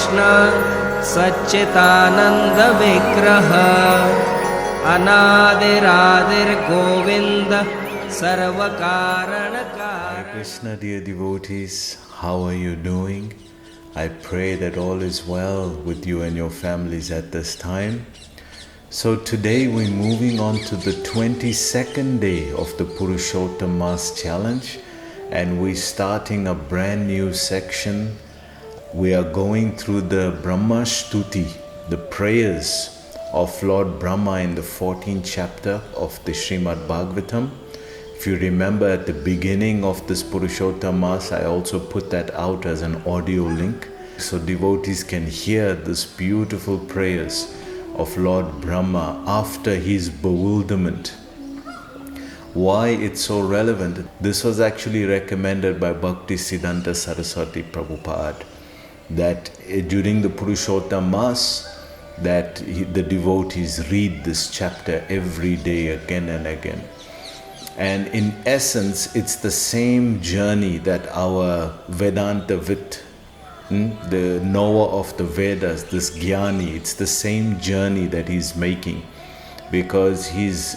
Krishna Satchitananda Vigraha Anadiradir Govinda Sarvakarana Karana. Krishna, dear devotees, how are you doing? I pray that all is well with you and your families at this time. So today we're moving on to the 22nd day of the Purushotam Maas challenge, and we're starting a brand new section. We are going through the BRAHMA STUTHI, the prayers of Lord Brahma in the 14th chapter of the Srimad Bhagavatam. If you remember at the beginning of this Purushotam Maas, I also put that out as an audio link so devotees can hear this beautiful prayers of Lord Brahma after his bewilderment. Why it's so relevant? This was actually recommended by Bhakti Siddhanta Saraswati Prabhupada, that during the Purushotam Maas, that the devotees read this chapter every day again and again. And in essence, it's the same journey that our Vedanta Vit, the knower of the Vedas, this Jnani, it's the same journey that he's making, because he's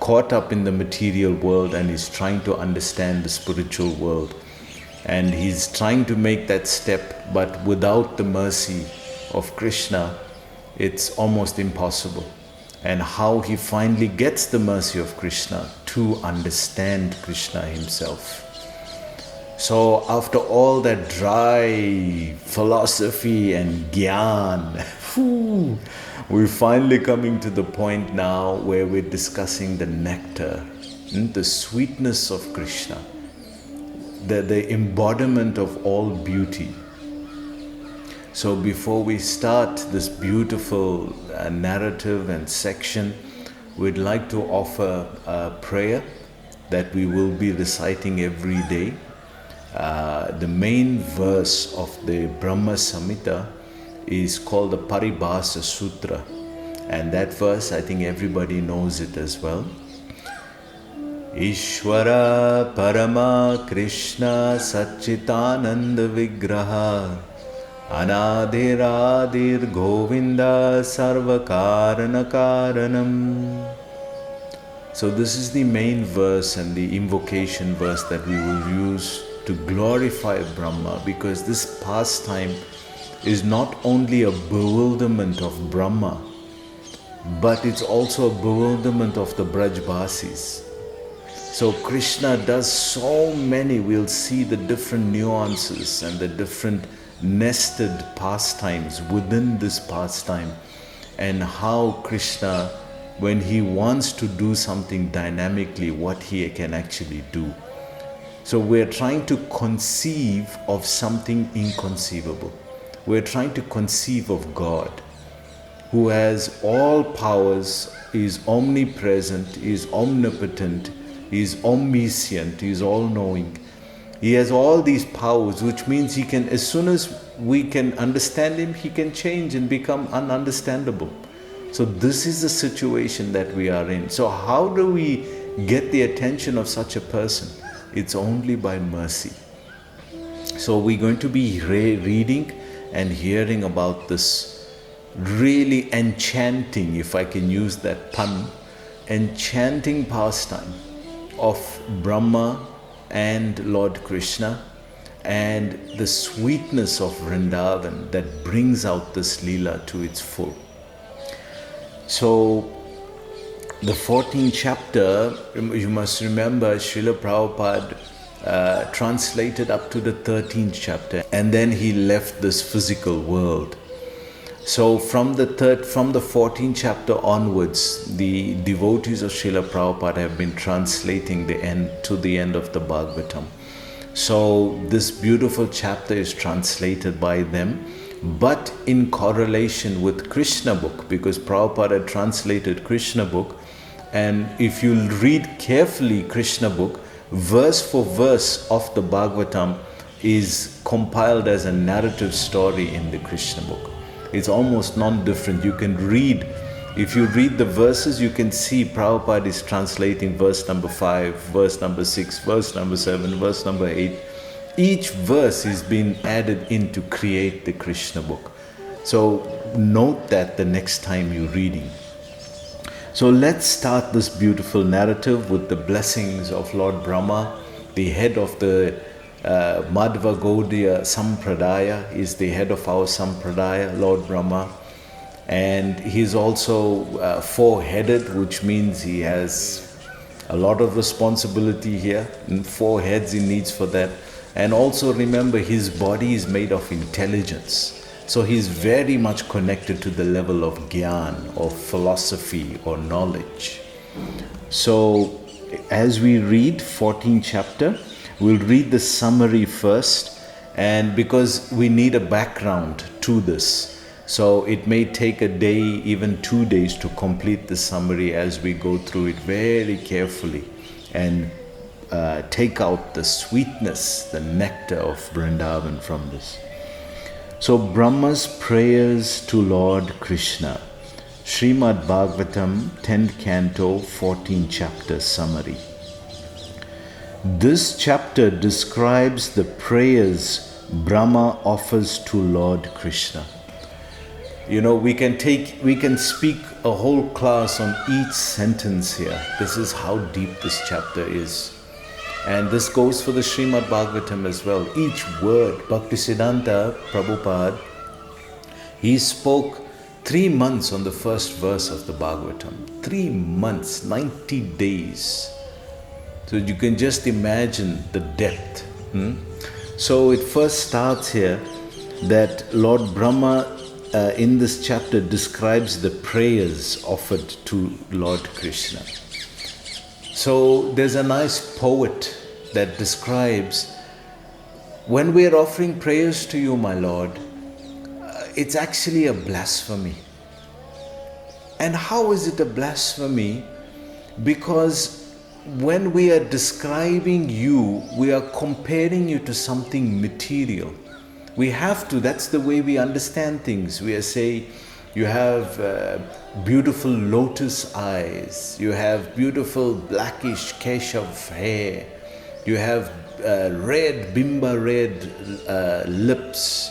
caught up in the material world and he's trying to understand the spiritual world. And he's trying to make that step, but without the mercy of Krishna, it's almost impossible. And how he finally gets the mercy of Krishna to understand Krishna himself. So after all that dry philosophy and gyan, we're finally coming to the point now where we're discussing the nectar, the sweetness of Krishna, the embodiment of all beauty. So before we start this beautiful narrative and section, we'd like to offer a prayer that we will be reciting every day. The main verse of the Brahma Samhita is called the Paribhasa Sutra, and that verse, I think everybody knows it as well. Ishvara Parama Krishna Satchitananda Vigraha Anadiradir Govinda Sarvakarana Karanam. So this is the main verse and the invocation verse that we will use to glorify Brahma, because this pastime is not only a bewilderment of Brahma, but it's also a bewilderment of the Brajbasis. So Krishna does so many, we'll see the different nuances and the different nested pastimes within this pastime, and how Krishna, when he wants to do something dynamically, what he can actually do. So we're trying to conceive of something inconceivable. We're trying to conceive of God, who has all powers, is omnipresent, is omnipotent, is omniscient, is all-knowing. He has all these powers, which means he can, as soon as we can understand him, he can change and become ununderstandable. So this is the situation that we are in. So how do we get the attention of such a person? It's only by mercy. So we're going to be reading and hearing about this really enchanting, if I can use that pun, enchanting pastime of Brahma and Lord Krishna, and the sweetness of Vrindavan that brings out this Leela to its full. So the 14th chapter, you must remember, Srila Prabhupada translated up to the 13th chapter, and then he left this physical world. So from the 14th chapter onwards, the devotees of Srila Prabhupada have been translating the end to the end of the Bhagavatam. So this beautiful chapter is translated by them, but in correlation with Krishna book, because Prabhupada had translated Krishna book, and if you read carefully Krishna book, verse for verse of the Bhagavatam is compiled as a narrative story in the Krishna book. It's almost non-different. You can read, if you read the verses, you can see Prabhupada is translating verse number 5, verse number 6, verse number 7, verse number 8, Each verse is being added in to create the Krishna book. So note that the next time you're reading. So let's start this beautiful narrative with the blessings of Lord Brahma, the head of the Madhva Gaudiya Sampradaya, is the head of our Sampradaya, Lord Brahma. And he's also four-headed, which means he has a lot of responsibility here. And 4 heads he needs for that. And also remember, his body is made of intelligence. So he's very much connected to the level of Gyan or philosophy or knowledge. So as we read 14th chapter, we'll read the summary first, and because we need a background to this. So it may take a day, even 2 days to complete the summary as we go through it very carefully and take out the sweetness, the nectar of Vrindavan from this. So Brahma's prayers to Lord Krishna. Srimad Bhagavatam, 10th canto, 14th chapter summary. This chapter describes the prayers Brahma offers to Lord Krishna. You know, we can speak a whole class on each sentence here. This is how deep this chapter is. And this goes for the Srimad Bhagavatam as well. Each word, Bhaktisiddhanta Prabhupada, he spoke 3 months on the first verse of the Bhagavatam. 3 months, 90 days. So you can just imagine the depth. So it first starts here that Lord Brahma in this chapter describes the prayers offered to Lord Krishna. So there's a nice poet that describes, when we are offering prayers to you, my Lord, it's actually a blasphemy. And how is it a blasphemy? Because when we are describing you, we are comparing you to something material. We have to, that's the way we understand things. We are saying, you have beautiful lotus eyes, you have beautiful blackish keshav hair, you have red, bimba red lips.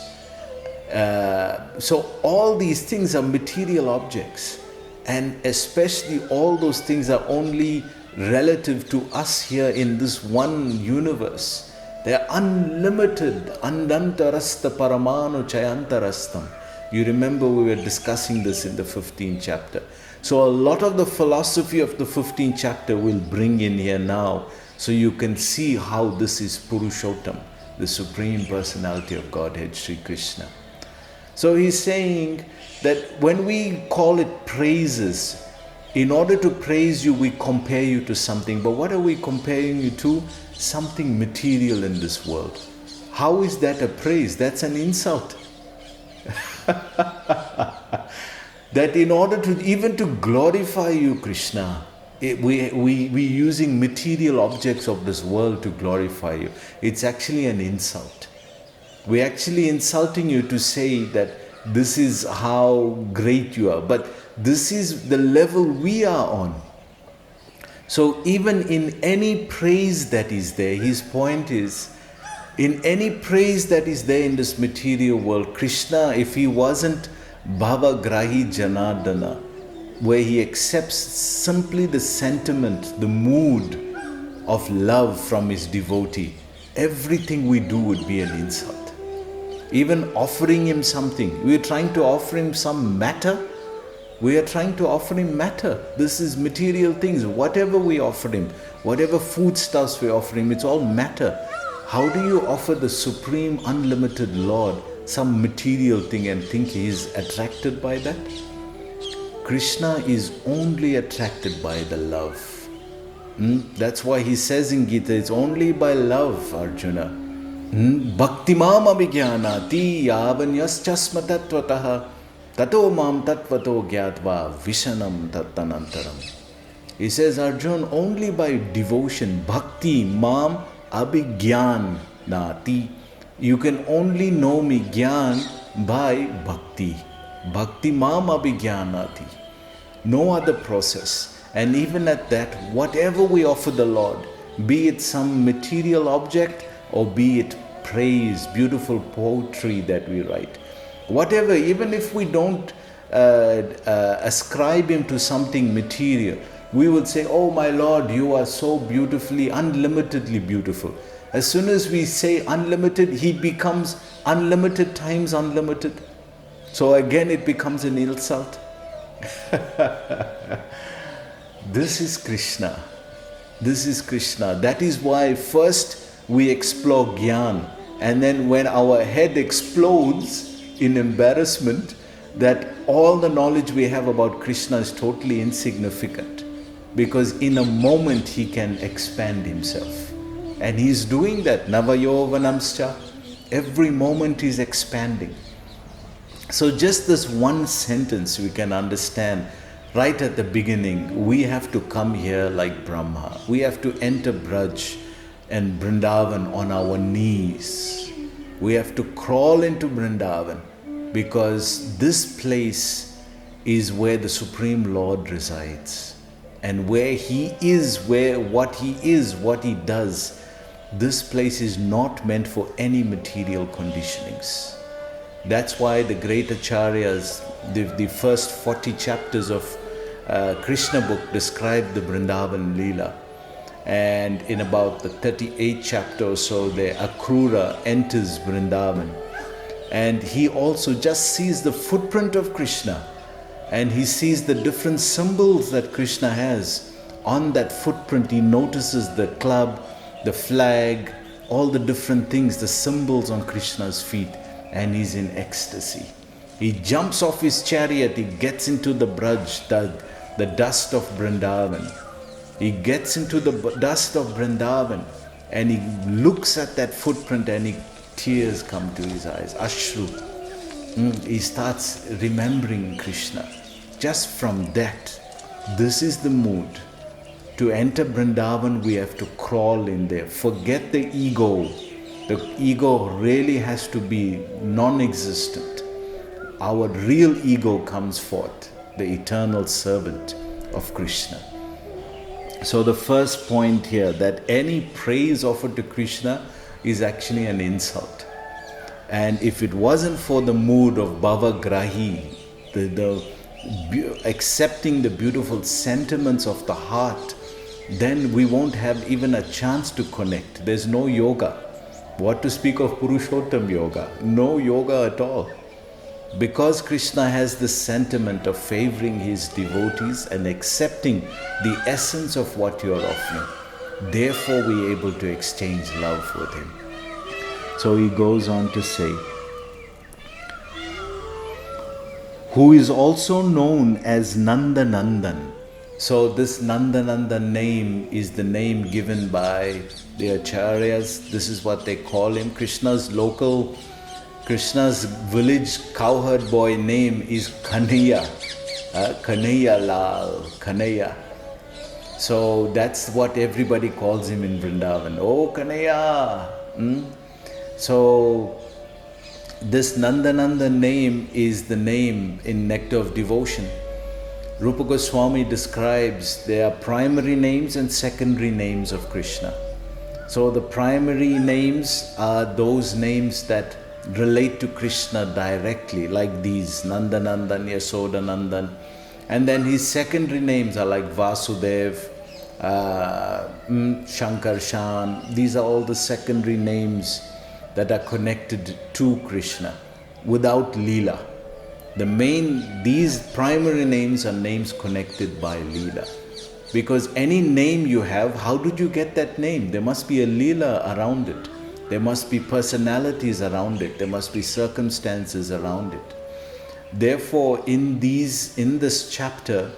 So all these things are material objects, and especially all those things are only relative to us here in this one universe. They are unlimited. Andantarasta paramanu chayantarastam. You remember we were discussing this in the 15th chapter. So a lot of the philosophy of the 15th chapter will bring in here now, so you can see how this is Purushotam, the Supreme Personality of Godhead, Sri Krishna. So he's saying that when we call it praises, in order to praise you, we compare you to something. But what are we comparing you to? Something material in this world. How is that a praise? That's an insult. That in order to even to glorify you, Krishna, we using material objects of this world to glorify you. It's actually an insult. We're actually insulting you to say that this is how great you are. But this is the level we are on. So even in any praise that is there, his point is, in any praise that is there in this material world, Krishna, if he wasn't Bhava Grahi Janardana, where he accepts simply the sentiment, the mood of love from his devotee, everything we do would be an insult. Even offering him something, we are trying to offer him some matter. We are trying to offer him matter. This is material things. Whatever we offer him, whatever foodstuffs we offer him, it's all matter. How do you offer the Supreme Unlimited Lord some material thing and think he is attracted by that? Krishna is only attracted by the love. That's why he says in Gita, it's only by love, Arjuna. Bhakti mam abhijnanati yavanyascha tatvataha tato mam tatvato gyatva vishanam tattanantaram. He says, Arjuna, only by devotion, bhakti mam abhijnanati. You can only know me, Gyan, by bhakti. Bhakti mam abhijnanati. No other process. And even at that, whatever we offer the Lord, be it some material object or be it praise, beautiful poetry that we write. Whatever, even if we don't ascribe him to something material, we would say, oh my Lord, you are so beautifully, unlimitedly beautiful. As soon as we say unlimited, he becomes unlimited times unlimited. So again it becomes an insult. This is Krishna. This is Krishna. That is why first we explore Gyan, and then when our head explodes in embarrassment that all the knowledge we have about Krishna is totally insignificant, because in a moment he can expand himself. And he's doing that. Navayovanamscha. Every moment he's expanding. So just this one sentence we can understand right at the beginning. We have to come here like Brahma. We have to enter Braj and Vrindavan on our knees. We have to crawl into Vrindavan, because this place is where the Supreme Lord resides. And where he is, what he does, this place is not meant for any material conditionings. That's why the great acharyas, the first 40 chapters of Krishna book describe the Vrindavan Leela. And in about the 38th chapter or so, the Akrura enters Vrindavan. And he also just sees the footprint of Krishna. And he sees the different symbols that Krishna has. On that footprint, he notices the club, the flag, all the different things, the symbols on Krishna's feet. And he's in ecstasy. He jumps off his chariot, he gets into the Braj, the dust of Vrindavan. He gets into the dust of Vrindavan and he looks at that footprint and tears come to his eyes. Ashru. He starts remembering Krishna. Just from that, this is the mood. To enter Vrindavan, we have to crawl in there. Forget the ego. The ego really has to be non-existent. Our real ego comes forth, the eternal servant of Krishna. So the first point here, that any praise offered to Krishna is actually an insult. And if it wasn't for the mood of Bhavagrahi, accepting the beautiful sentiments of the heart, then we won't have even a chance to connect. There's no yoga. What to speak of Purushotam yoga? No yoga at all. Because Krishna has this sentiment of favoring his devotees and accepting the essence of what you are offering, therefore we are able to exchange love with him. So he goes on to say, who is also known as Nanda Nandan. So this Nanda Nandan name is the name given by the acharyas. This is what they call him. Krishna's village cowherd boy name is Kanhaiya. Kanhaiya Lal, Kanhaiya. So that's what everybody calls him in Vrindavan. Oh, Kanhaiya. So this Nandananda name is the name in Nectar of Devotion. Rupa Goswami describes there are primary names and secondary names of Krishna. So the primary names are those names that relate to Krishna directly, like these, Nandanandan, Yasodanandan. And then his secondary names are like Vasudev, Shankarshan. These are all the secondary names that are connected to Krishna without Leela. These primary names are names connected by Leela. Because any name you have, how did you get that name? There must be a Leela around it. There must be personalities around it. There must be circumstances around it. Therefore, in this chapter,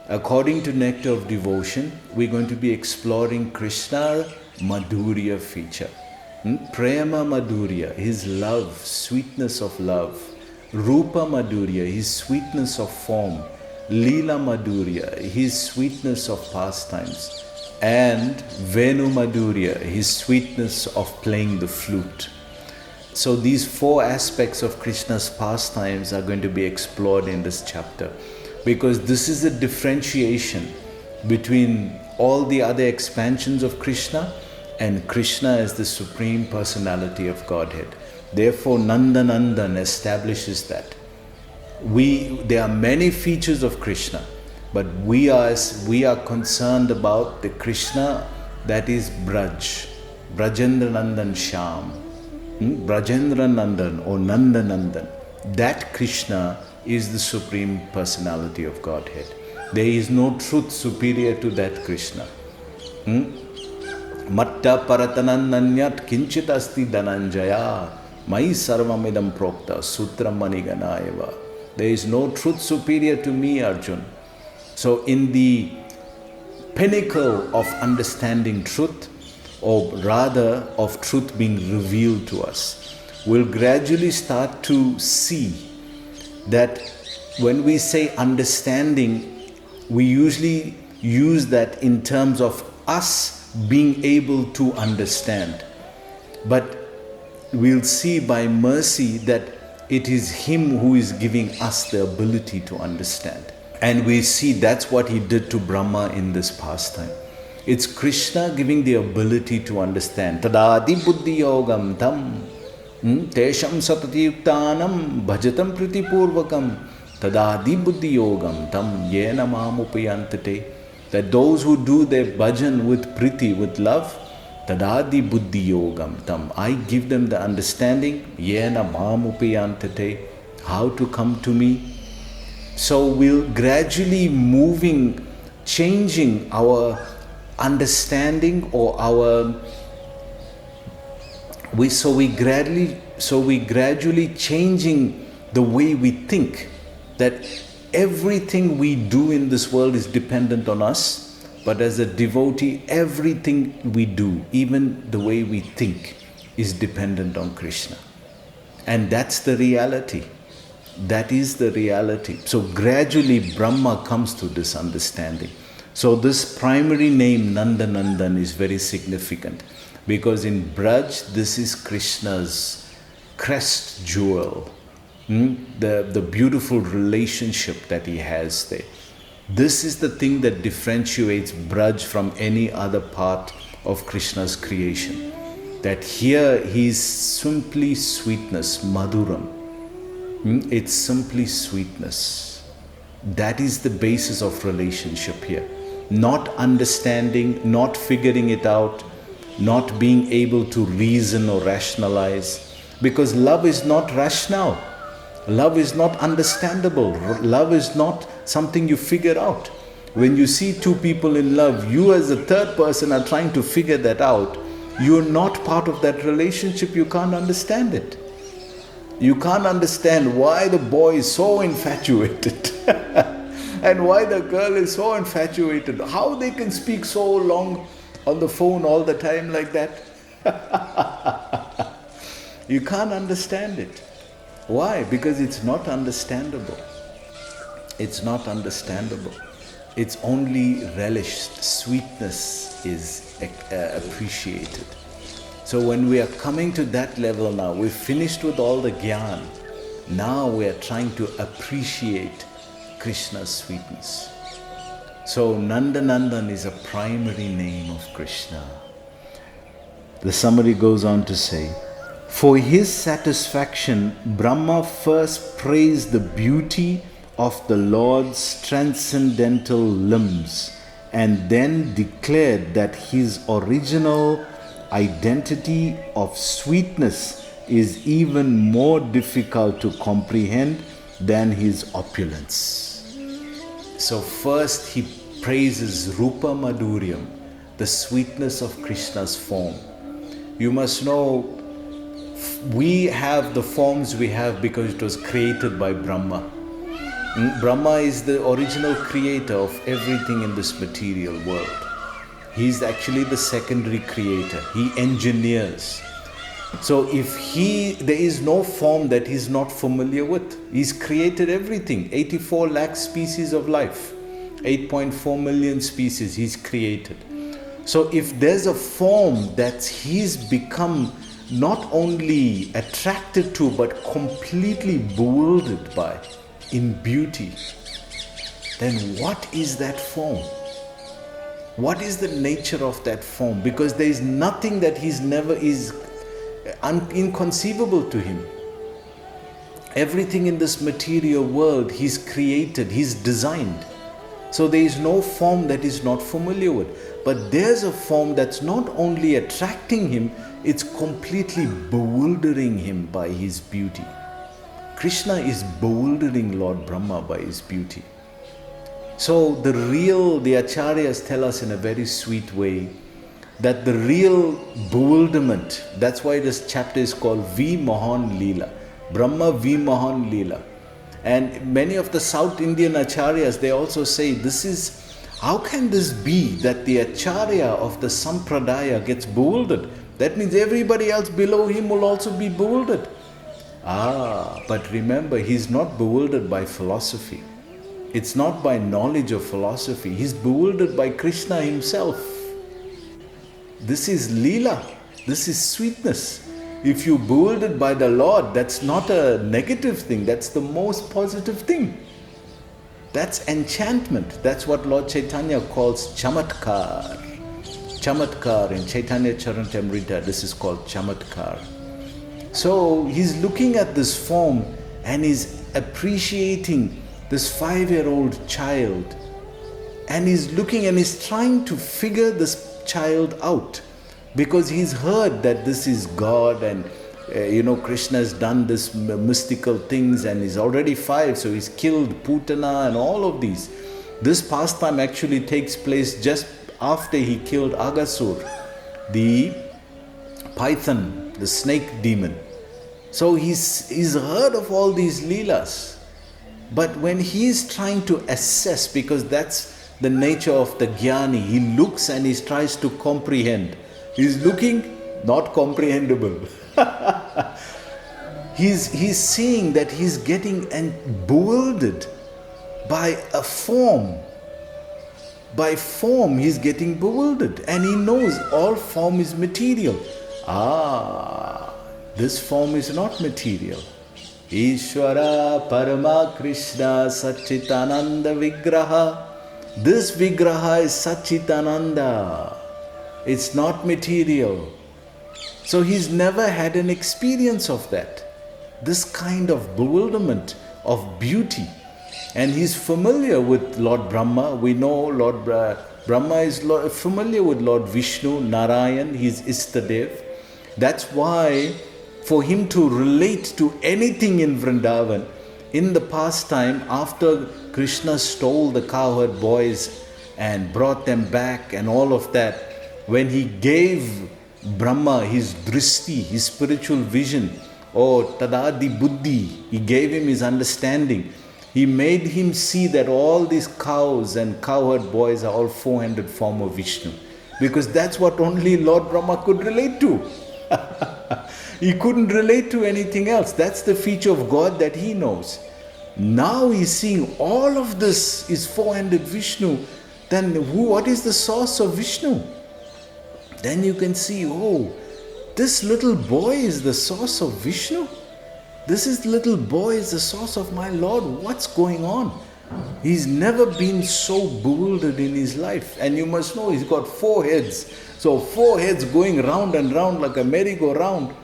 according to Nectar of Devotion, we're going to be exploring Krishna Madhurya feature. Prema Madhurya, his love, sweetness of love. Rupa Madhurya, his sweetness of form. Leela Madhurya, his sweetness of pastimes. And Venu Madhurya, his sweetness of playing the flute. So these four aspects of Krishna's pastimes are going to be explored in this chapter, because this is a differentiation between all the other expansions of Krishna and Krishna is the Supreme Personality of Godhead. Therefore, Nandanandan establishes that. There are many features of Krishna, but we are concerned about the Krishna that is Braj, Brajendra Nandan Shyam, Brajendra Nandan or Nandanandan. That Krishna is the Supreme Personality of Godhead. There is no truth superior to that Krishna. Matta paratanannanyat kinchit asti dhananjaya mai sarvamidam prokta sutram maniganayava. There is no truth superior to me, Arjun. So in the pinnacle of understanding truth, or rather of truth being revealed to us, we'll gradually start to see that when we say understanding, we usually use that in terms of us being able to understand. But we'll see by mercy that it is Him who is giving us the ability to understand. And we see that's what He did to Brahma in this pastime. It's Krishna giving the ability to understand. Tadadi buddhi yogam tam tesham satati yuktanam bhajatam pritipurvakam tadadi buddhi yogam tam yena mamupayantate. That those who do their bhajan with priti, with love, tadadi buddhi yogam tam, I give them the understanding, yena mamupayantate, how to come to me. So we'll gradually changing our understanding or we gradually changing the way we think, that everything we do in this world is dependent on us, but as a devotee, everything we do, even the way we think, is dependent on Krishna. And that's the reality. That is the reality. So gradually Brahma comes to this understanding. So this primary name Nandanandan is very significant, because in Braj, this is Krishna's crest jewel, the beautiful relationship that he has there. This is the thing that differentiates Braj from any other part of Krishna's creation. That here he is simply sweetness, Madhuram. It's simply sweetness. That is the basis of relationship here. Not understanding, not figuring it out, not being able to reason or rationalize. Because love is not rational. Love is not understandable. Love is not something you figure out. When you see two people in love, you as a third person are trying to figure that out. You're not part of that relationship. You can't understand it. You can't understand why the boy is so infatuated and why the girl is so infatuated. How they can speak so long on the phone all the time like that. You can't understand it. Why? Because it's not understandable. It's not understandable. It's only relished. Sweetness is appreciated. So when we are coming to that level now, we've finished with all the gyan. Now we are trying to appreciate Krishna's sweetness. So Nandanandan is a primary name of Krishna. The summary goes on to say, for his satisfaction, Brahma first praised the beauty of the Lord's transcendental limbs and then declared that his original identity of sweetness is even more difficult to comprehend than his opulence. So first he praises Rupa Madhuryam, the sweetness of Krishna's form. You must know, we have the forms we have because it was created by Brahma. Brahma is the original creator of everything in this material world. He's actually the secondary creator. He engineers. So there is no form that he's not familiar with. He's created everything. 84 lakh species of life. 8.4 million species he's created. So if there's a form that he's become not only attracted to but completely bewildered by in beauty, then what is that form? What is the nature of that form? Because there is nothing that is inconceivable to him. Everything in this material world he's created, he's designed. So there is no form that is not familiar with. But there's a form that's not only attracting him, it's completely bewildering him by his beauty. Krishna is bewildering Lord Brahma by his beauty. So the Acharyas tell us in a very sweet way that the real bewilderment, that's why this chapter is called V Mohan Leela, Brahma V Mohan Leela. And many of the South Indian Acharyas, they also say, how can this be that the Acharya of the Sampradaya gets bewildered? That means everybody else below him will also be bewildered. But remember, he's not bewildered by philosophy. It's not by knowledge of philosophy. He's bewildered by Krishna himself. This is Leela. This is sweetness. If you're bewildered by the Lord, that's not a negative thing. That's the most positive thing. That's enchantment. That's what Lord Chaitanya calls chamatkar. Chamatkar in Chaitanya Charitamrita, this is called chamatkar. So he's looking at this form and he's appreciating this 5-year-old child, and he's looking and he's trying to figure this child out, because he's heard that this is God and Krishna has done this mystical things, and he's already 5, so he's killed Putana and all of these. This pastime actually takes place just after he killed Agasur, the python, the snake demon. So he's heard of all these leelas. But when he is trying to assess, because that's the nature of the jnani, he looks and he tries to comprehend. He's looking, not comprehensible. He's seeing that he's getting bewildered by a form. By form, he's getting bewildered. And he knows all form is material. This form is not material. Ishvara Parama Krishna Satchitananda Vigraha. This Vigraha is Satchitananda. It's not material. So he's never had an experience of that. This kind of bewilderment of beauty. And he's familiar with Lord Brahma. We know Lord Brahma is familiar with Lord Vishnu, Narayan, his Istadev. That's why for him to relate to anything in Vrindavan, in the pastime, after Krishna stole the cowherd boys and brought them back and all of that, when he gave Brahma his dristi, his spiritual vision, or tadadi buddhi, he gave him his understanding. He made him see that all these cows and cowherd boys are all 400 form of Vishnu. Because that's what only Lord Brahma could relate to. He couldn't relate to anything else. That's the feature of God that he knows. Now he's seeing all of this is 400 Vishnu. Then what is the source of Vishnu? Then you can see, this little boy is the source of Vishnu. This little boy is the source of my Lord. What's going on? He's never been so bewildered in his life. And you must know he's got 4 heads. So 4 heads going round and round like a merry-go-round.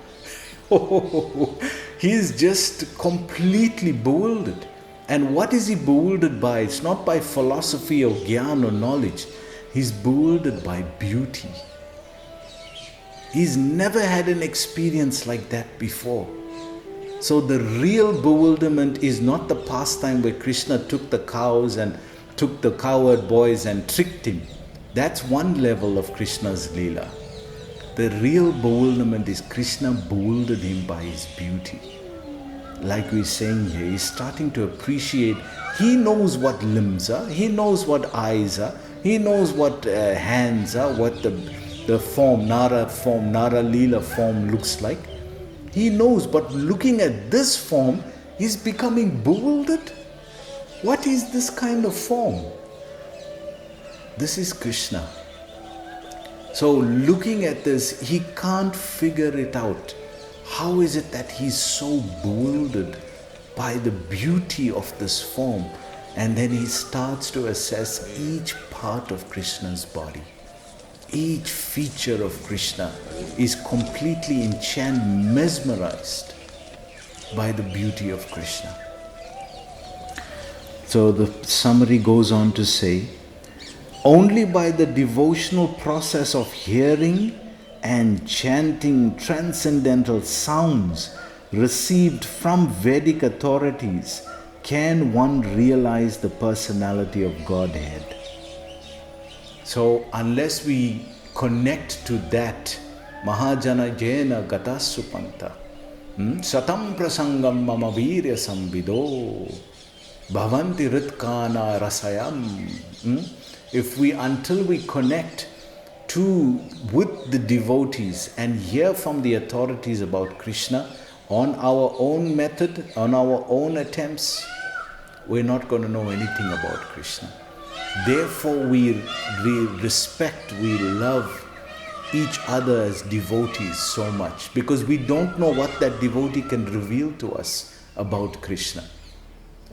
He's just completely bewildered. And what is he bewildered by? It's not by philosophy or gyan or knowledge. He's bewildered by beauty. He's never had an experience like that before. So the real bewilderment is not the pastime where Krishna took the cows and took the cowherd boys and tricked him. That's one level of Krishna's Leela. The real bewilderment is Krishna bewildered him by his beauty. Like we're saying here, he's starting to appreciate. He knows what limbs are, he knows what eyes are, he knows what hands are, what the form, Nara Leela form looks like. He knows, but looking at this form, he's becoming bewildered. What is this kind of form? This is Krishna. So looking at this, he can't figure it out. How is it that he's so bewildered by the beauty of this form? And then he starts to assess each part of Krishna's body. Each feature of Krishna is completely enchanted, mesmerized by the beauty of Krishna. So the summary goes on to say, only by the devotional process of hearing and chanting transcendental sounds received from Vedic authorities can one realize the personality of Godhead. So unless we connect to that, Mahajana Jena Gatasupanta, Satam Prasangam Mama Virya Samvido, Bhavanti Ritkana Rasayam. Until we connect with the devotees and hear from the authorities about Krishna on our own method, on our own attempts, we're not going to know anything about Krishna. Therefore, we respect, we love each other as devotees so much, because we don't know what that devotee can reveal to us about Krishna.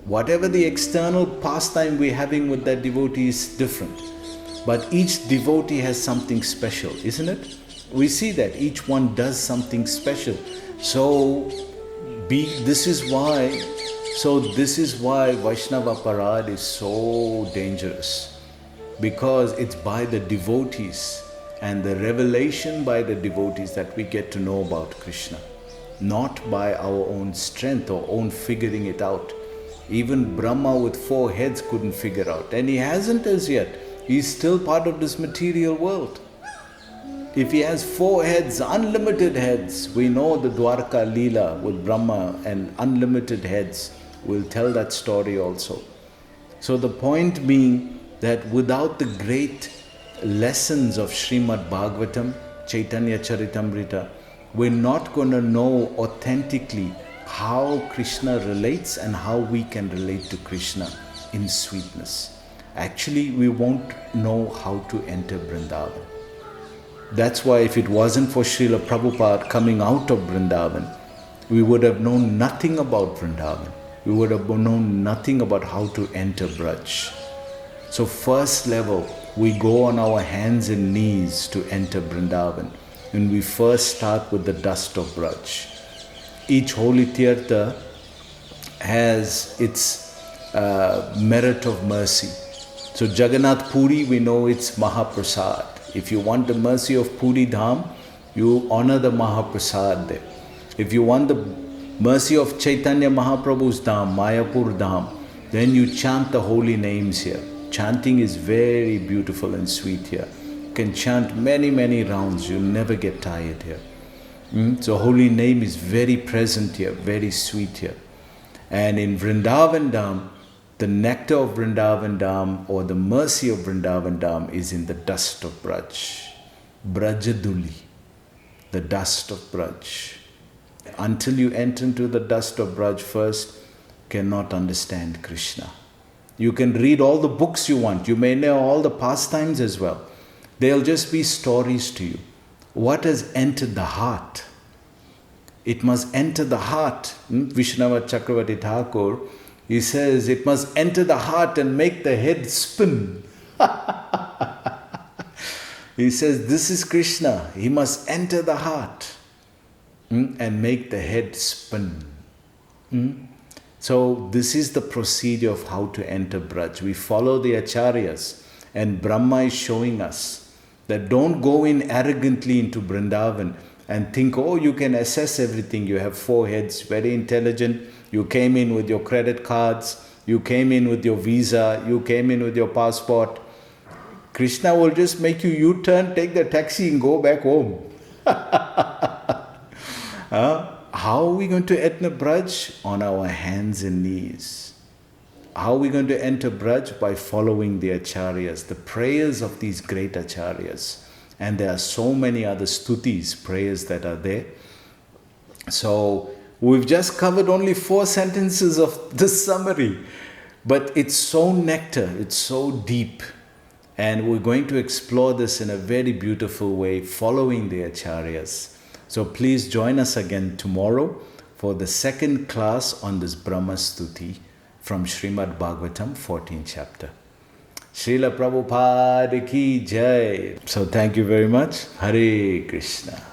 Whatever the external pastime we're having with that devotee is different. But each devotee has something special, isn't it? We see that each one does something special. This is why Vaishnava Parad is so dangerous. Because it's by the devotees and the revelation by the devotees that we get to know about Krishna. Not by our own strength or own figuring it out. Even Brahma with 4 heads couldn't figure out. And he hasn't as yet. He's still part of this material world. If he has 4 heads, unlimited heads, we know the Dwarka Leela with Brahma and unlimited heads. We'll tell that story also. So the point being that without the great lessons of Srimad Bhagavatam, Chaitanya Charitamrita, we're not going to know authentically how Krishna relates and how we can relate to Krishna in sweetness. Actually, we won't know how to enter Vrindavan. That's why if it wasn't for Srila Prabhupada coming out of Vrindavan, we would have known nothing about Vrindavan. We would have known nothing about how to enter Braj. So first level, we go on our hands and knees to enter Vrindavan. And we first start with the dust of Braj. Each holy tirtha has its merit of mercy. So Jagannath Puri, we know it's Mahaprasad. If you want the mercy of Puri Dham, you honor the Mahaprasad there. If you want the mercy of Chaitanya Mahaprabhu's Dham, Mayapur Dham, then you chant the holy names here. Chanting is very beautiful and sweet here. You can chant many, many rounds. You'll never get tired here. So holy name is very present here, very sweet here. And in Vrindavan Dham, the nectar of Vrindavan Dham or the mercy of Vrindavan Dham is in the dust of Braj. Brajaduli, the dust of Braj. Until you enter into the dust of Braj first, cannot understand Krishna. You can read all the books you want. You may know all the pastimes as well. They'll just be stories to you. What has entered the heart? It must enter the heart. Vishnava Chakravarti Thakur, he says, it must enter the heart and make the head spin. He says, this is Krishna. He must enter the heart and make the head spin. So this is the procedure of how to enter Braj. We follow the acharyas, and Brahma is showing us that don't go in arrogantly into Vrindavan and think, oh, you can assess everything. You have 4 heads, very intelligent. You came in with your credit cards. You came in with your visa. You came in with your passport. Krishna will just make you U-turn, take the taxi and go back home. How are we going to enter Braj? On our hands and knees. How are we going to enter Braj? By following the acharyas, the prayers of these great acharyas. And there are so many other stutis, prayers that are there. So we've just covered only 4 sentences of this summary. But it's so nectar, it's so deep. And we're going to explore this in a very beautiful way, following the acharyas. So please join us again tomorrow for the second class on this Brahma Stuthi. from Srimad Bhagavatam, 14th chapter. Srila Prabhupada ki jai. So thank you very much. Hare Krishna.